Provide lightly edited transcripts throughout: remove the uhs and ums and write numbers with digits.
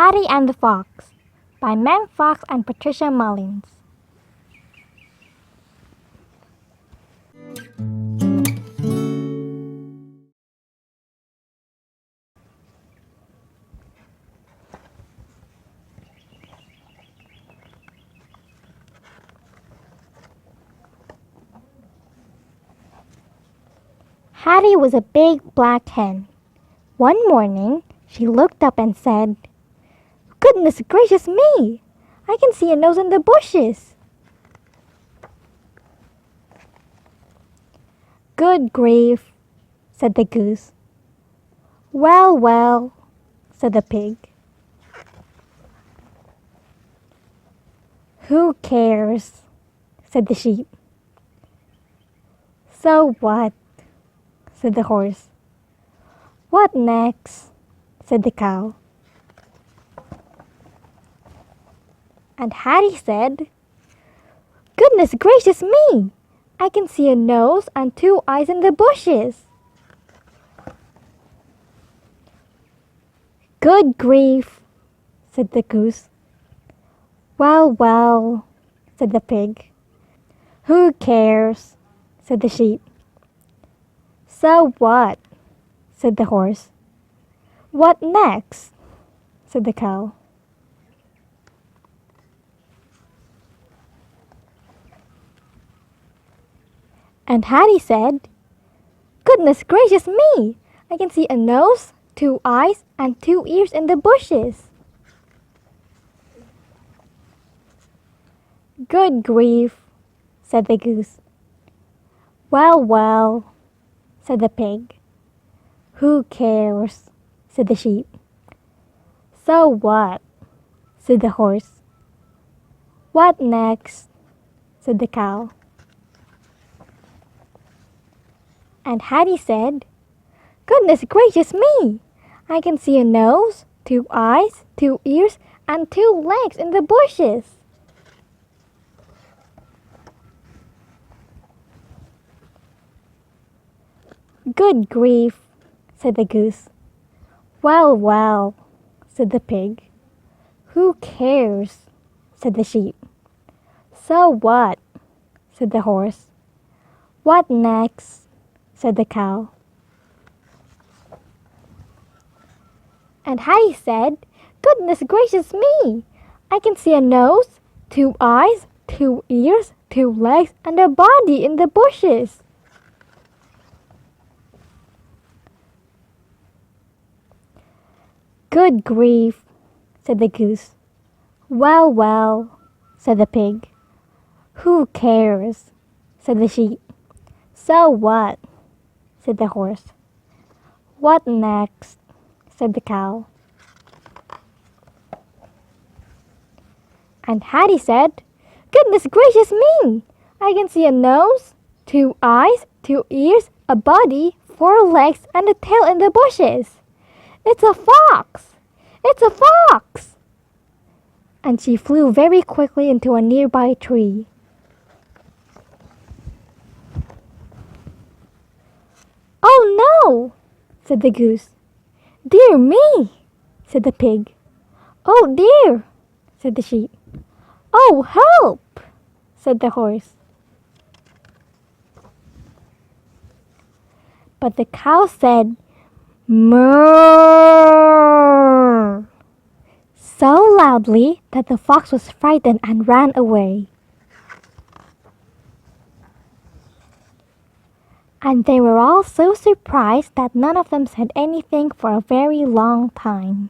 Hattie and the Fox by Mem Fox and Patricia Mullins. Hattie was a big black hen. One morning, she looked up and said, "Goodness gracious me! I can see a nose in the bushes." "Good grief," said the goose. "Well, well," said the pig. "Who cares?" said the sheep. "So what?" said the horse. "What next?" said the cow. And Hattie said, "Goodness gracious me! I can see a nose and two eyes in the bushes." "Good grief," said the goose. "Well, well," said the pig. "Who cares?" said the sheep. "So what?" said the horse. "What next?" said the cow. And Hattie said, "Goodness gracious me! I can see a nose, two eyes, and two ears in the bushes." "Good grief," said the goose. "Well, well," said the pig. "Who cares?" said the sheep. "So what?" said the horse. "What next?" said the cow. And Hattie said, "Goodness gracious me! I can see a nose, two eyes, two ears, and two legs in the bushes." "Good grief," said the goose. "Well, well," said the pig. "Who cares?" said the sheep. "So what?" said the horse. "What next?" said the cow. And Hattie said, "Goodness gracious me! I can see a nose, two eyes, two ears, two legs, and a body in the bushes." "Good grief," said the goose. "Well, well," said the pig. "Who cares?" said the sheep. "So what?" said the horse. "What next?" said the cow. And Hattie said, "Goodness gracious me! I can see a nose, two eyes, two ears, a body, four legs, and a tail in the bushes. It's a fox! It's a fox!" And she flew very quickly into a nearby tree. "Oh no!" said the goose. "Dear me!" said the pig. "Oh dear!" said the sheep. "Oh help!" said the horse. But the cow said, "Moo!" so loudly that the fox was frightened and ran away. And they were all so surprised that none of them said anything for a very long time.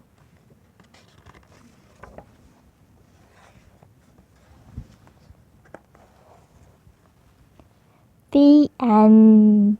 The end.